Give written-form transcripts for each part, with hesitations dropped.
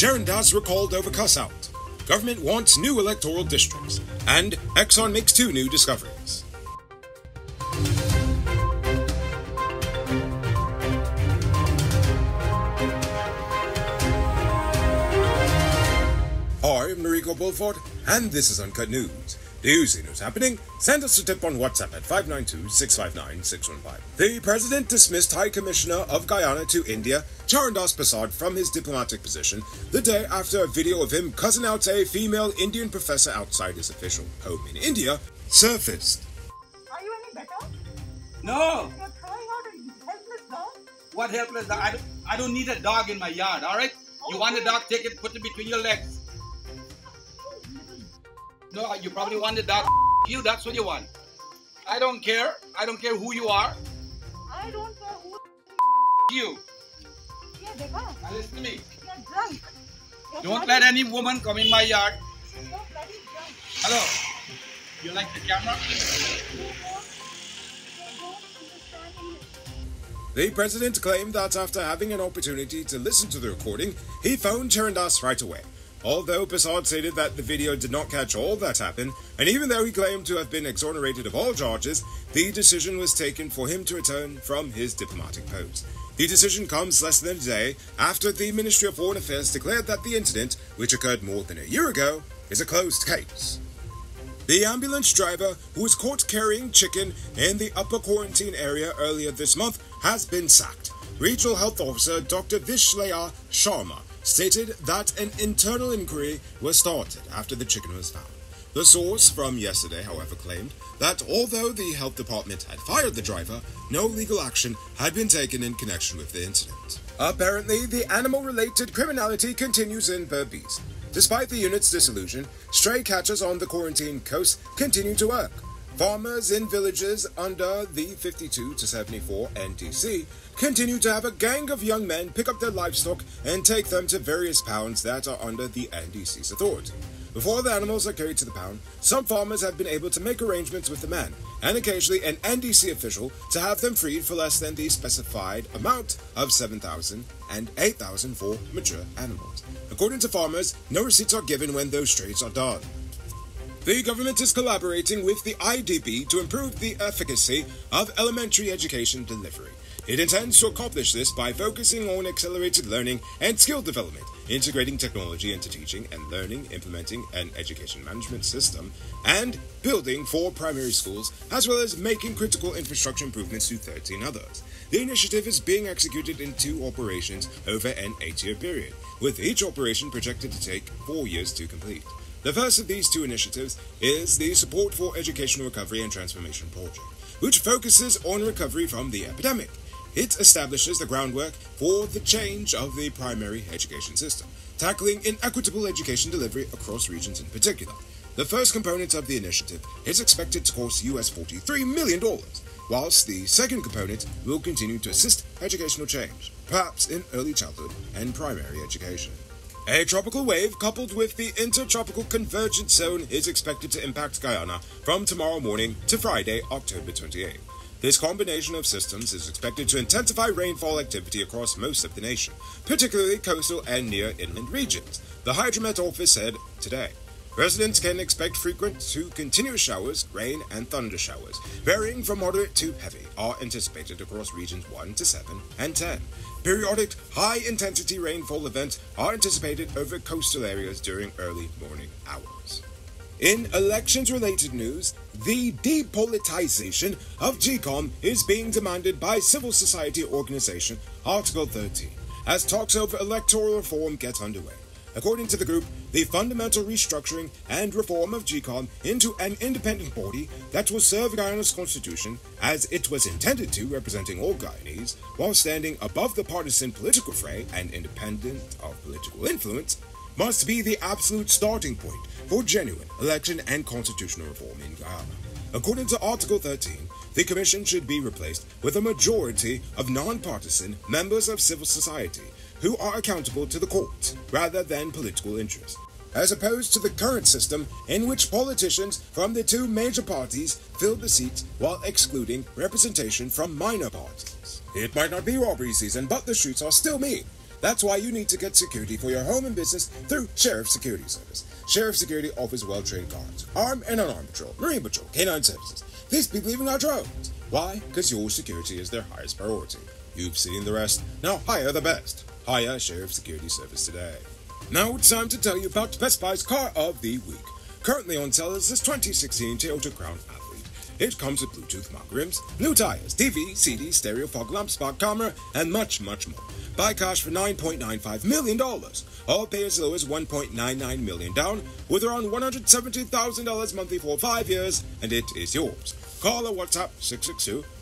Sharon Das recalled over cuss-out. Government wants new electoral districts. And Exxon makes 2 new discoveries. I'm Enrico Bulford, and this is Uncut News. Do you see what's happening? Send us a tip on WhatsApp at 592-659-615. The president dismissed High Commissioner of Guyana to India, Charan Das Prasad, from his diplomatic position the day after a video of him cussing out a female Indian professor outside his official home in India surfaced. Are you any better? No. You're throwing out a helpless dog? What helpless dog? I don't need a dog in my yard, all right? You want a dog, take it, put it between your legs. No, you probably want the dog you, that's what you want. I don't care. I don't care who you are. I don't care who you. Yeah, Deka. Now listen to me. You're drunk. You're Don't let any woman come in my yard. You're bloody drunk. Hello. You like the camera? You don't understand English. The president claimed that after having an opportunity to listen to the recording, he phoned Charan Das right away. Although Prasad stated that the video did not catch all that happened, and even though he claimed to have been exonerated of all charges, the decision was taken for him to return from his diplomatic post. The decision comes less than a day after the Ministry of Foreign Affairs declared that the incident, which occurred more than a year ago, is a closed case. The ambulance driver who was caught carrying chicken in the upper quarantine area earlier this month has been sacked. Regional Health Officer Dr. Vishlaya Sharma stated that an internal inquiry was started after the chicken was found. The source from yesterday, however, claimed that although the health department had fired the driver, no legal action had been taken in connection with the incident. Apparently, the animal-related criminality continues in Berbice. Despite the unit's dissolution, stray catchers on the quarantine coast continue to work. Farmers in villages under the 52 to 74 NTC continue to have a gang of young men pick up their livestock and take them to various pounds that are under the NDC's authority. Before the animals are carried to the pound, some farmers have been able to make arrangements with the men, and occasionally an NDC official, to have them freed for less than the specified amount of 7,000 and 8,000 for mature animals. According to farmers, no receipts are given when those trades are done. The government is collaborating with the IDB to improve the efficacy of elementary education delivery. It intends to accomplish this by focusing on accelerated learning and skill development, integrating technology into teaching and learning, implementing an education management system, and building 4 primary schools, as well as making critical infrastructure improvements to 13 others. The initiative is being executed in 2 operations over an 8-year period, with each operation projected to take 4 years to complete. The first of these 2 initiatives is the Support for Educational Recovery and Transformation Project, which focuses on recovery from the epidemic. It establishes the groundwork for the change of the primary education system, tackling inequitable education delivery across regions in particular. The first component of the initiative is expected to cost US $43 million, whilst the second component will continue to assist educational change, perhaps in early childhood and primary education. A tropical wave coupled with the intertropical convergence zone is expected to impact Guyana from tomorrow morning to Friday, October 28th. This combination of systems is expected to intensify rainfall activity across most of the nation, particularly coastal and near inland regions, the Hydromet Office said today. Residents can expect frequent to continuous showers, rain, and thunder showers, varying from moderate to heavy, are anticipated across regions 1 to 7 and 10. Periodic high-intensity rainfall events are anticipated over coastal areas during early morning hours. In elections-related news, the depolitization of GCOM is being demanded by civil society organization Article 13, as talks over electoral reform get underway. According to the group, the fundamental restructuring and reform of GCOM into an independent body that will serve Guyana's constitution as it was intended to, representing all Guyanese, while standing above the partisan political fray and independent of political influence, must be the absolute starting point for genuine election and constitutional reform in Guyana. According to Article 13, the Commission should be replaced with a majority of non-partisan members of civil society who are accountable to the court rather than political interests, as opposed to the current system in which politicians from the 2 major parties fill the seats while excluding representation from minor parties. It might not be robbery season, but the streets are still mean. That's why you need to get security for your home and business through Sheriff Security Service. Sheriff Security offers well-trained guards, armed and unarmed patrol, marine patrol, canine services. These people even got drones. Why? Because your security is their highest priority. You've seen the rest. Now hire the best. Hire Sheriff Security Service today. Now it's time to tell you about Best Buy's Car of the Week. Currently on sale is this 2016 Toyota Crown Athlete. It comes with Bluetooth mount rims, new tires, TV, CD, stereo, fog lamp, spot camera, and much, much more. Buy cash for $9.95 million. All pay as low as $1.99 million down, with around $170,000 monthly for 5 years, and it is yours. Call or WhatsApp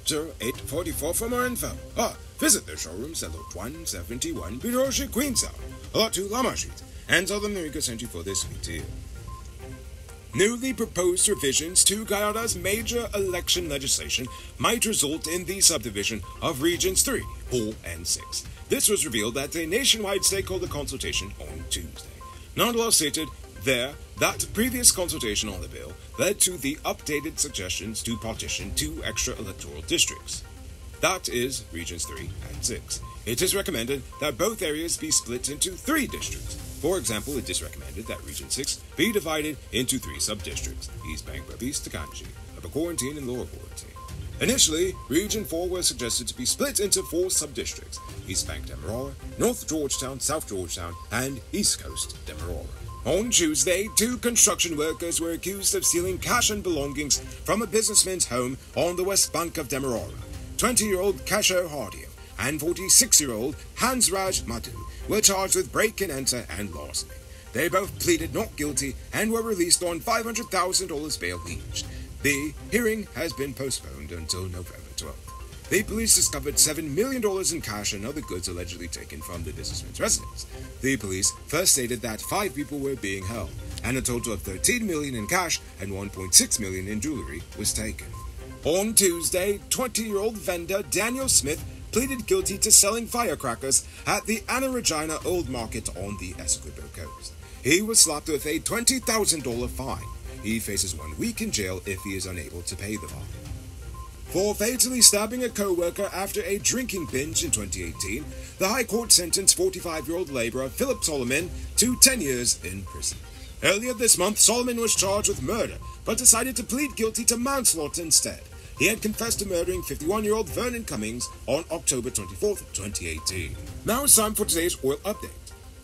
662-0844 for more info. Or visit their showrooms at Lot 171 Biroshi, Queenstown, Lot 2 Lama Street, and South America sent you for this sweet deal. Newly proposed revisions to Guyana's major election legislation might result in the subdivision of Regions 3, 4, and 6. This was revealed at a nationwide stakeholder consultation on Tuesday. Nonetheless stated there that previous consultation on the bill led to the updated suggestions to partition 2 extra electoral districts. That is Regions 3 and 6. It is recommended that both areas be split into 3 districts. For example, it is recommended that Region 6 be divided into 3 sub-districts: East Bank, East Takanji, Upper Quarantine, and Lower Quarantine. Initially, Region 4 was suggested to be split into 4 sub-districts: East Bank Demerara, North Georgetown, South Georgetown, and East Coast Demerara. On Tuesday, 2 construction workers were accused of stealing cash and belongings from a businessman's home on the west bank of Demerara. 20-year-old Kasho Hardio and 46-year-old Hansraj Madhu were charged with break-and-enter and larceny. They both pleaded not guilty and were released on $500,000 bail each. The hearing has been postponed until November 12th. The police discovered $7 million in cash and other goods allegedly taken from the businessman's residence. The police first stated that 5 people were being held, and a total of $13 million in cash and $1.6 million in jewelry was taken. On Tuesday, 20-year-old vendor Daniel Smith pleaded guilty to selling firecrackers at the Anna Regina Old Market on the Essequibo coast. He was slapped with a $20,000 fine. He faces 1 week in jail if he is unable to pay the fine. For fatally stabbing a co-worker after a drinking binge in 2018, the High Court sentenced 45-year-old laborer Philip Solomon to 10 years in prison. Earlier this month, Solomon was charged with murder, but decided to plead guilty to manslaughter instead. He had confessed to murdering 51-year-old Vernon Cummings on October 24, 2018. Now it's time for today's oil update.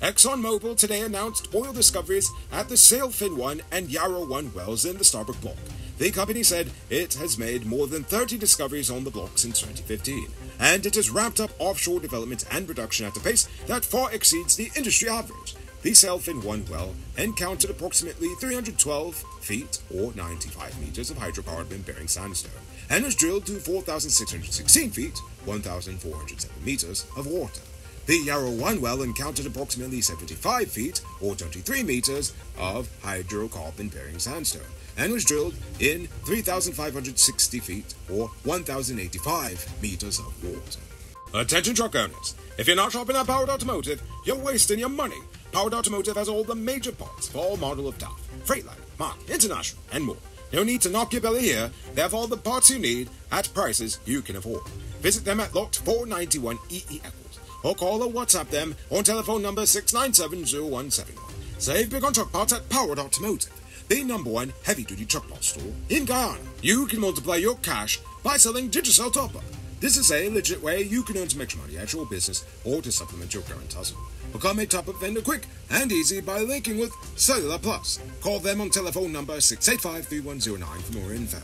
ExxonMobil today announced oil discoveries at the Sailfin 1 and Yarrow 1 wells in the Starbuck block. The company said it has made more than 30 discoveries on the block since 2015, and it has ramped up offshore development and production at a pace that far exceeds the industry average. The Sailfin 1 well encountered approximately 312 feet or 95 meters of hydrocarbon-bearing sandstone, and was drilled to 4,616 feet, 1,407 meters of water. The Yarrow 1 well encountered approximately 75 feet, or 23 meters, of hydrocarbon-bearing sandstone, and was drilled in 3,560 feet, or 1,085 meters of water. Attention truck owners, if you're not shopping at Powered Automotive, you're wasting your money. Powered Automotive has all the major parts for all model of DAF, Freightliner, Mark, International, and more. No need to knock your belly here. They have all the parts you need at prices you can afford. Visit them at Lot 491 EE Eccles, or call or WhatsApp them on telephone number 697-0171. Save big on truck parts at Powered Automotive, the #1 heavy-duty truck parts store in Guyana. You can multiply your cash by selling Digicel Top-Up. This is a legit way you can earn some extra money at your business or to supplement your current hustle. Become a top-up vendor quick and easy by linking with Cellular Plus. Call them on telephone number 685-3109 for more info.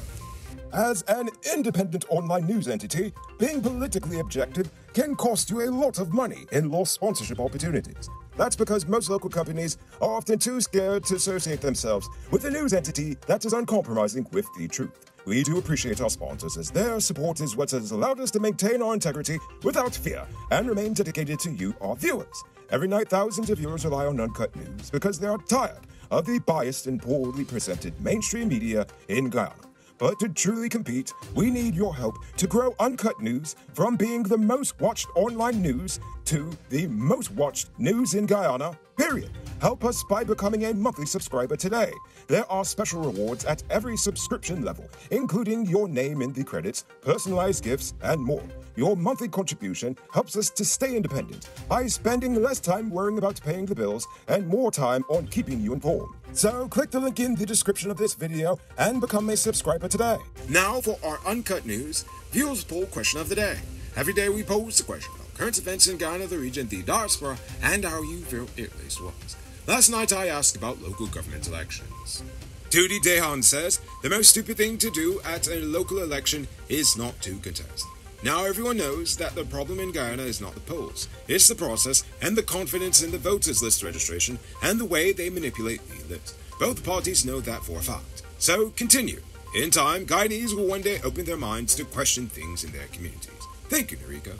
As an independent online news entity, being politically objective can cost you a lot of money in lost sponsorship opportunities. That's because most local companies are often too scared to associate themselves with a news entity that is uncompromising with the truth. We do appreciate our sponsors, as their support is what has allowed us to maintain our integrity without fear and remain dedicated to you, our viewers. Every night, thousands of viewers rely on Uncut News because they are tired of the biased and poorly presented mainstream media in Guyana. But to truly compete, we need your help to grow Uncut News from being the most watched online news to the most watched news in Guyana, period. Help us by becoming a monthly subscriber today. There are special rewards at every subscription level, including your name in the credits, personalized gifts, and more. Your monthly contribution helps us to stay independent by spending less time worrying about paying the bills and more time on keeping you informed. So click the link in the description of this video and become a subscriber today. Now for our Uncut News Viewers Poll Question of the Day. Every day we pose the question about current events in Guyana, the region, the diaspora, and how you feel it is was. Last night I asked about local government elections. Tudy Dehan says the most stupid thing to do at a local election is not to contest. Now everyone knows that the problem in Guyana is not the polls, it's the process and the confidence in the voters list registration and the way they manipulate the list. Both parties know that for a fact. So continue. In time, Guyanese will one day open their minds to question things in their communities. Thank you, Narika.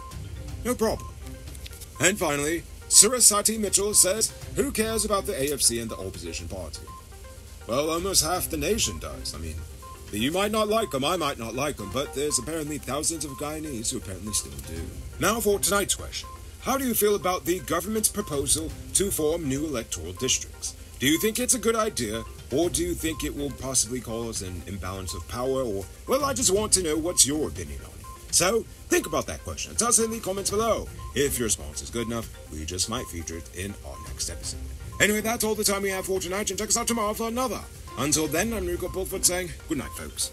No problem. And finally, Surasati Mitchell says, who cares about the AFC and the opposition party? Well, almost half the nation does. I mean, you might not like them, I might not like them, but there's apparently thousands of Guyanese who apparently still do. Now for tonight's question. How do you feel about the government's proposal to form new electoral districts? Do you think it's a good idea, or do you think it will possibly cause an imbalance of power, or, well, I just want to know what's your opinion on it. So, think about that question. Tell us in the comments below. If your response is good enough, we just might feature it in our next episode. Anyway, that's all the time we have for tonight, and check us out tomorrow for another. Until then, I'm Rico Bulford saying good night, folks.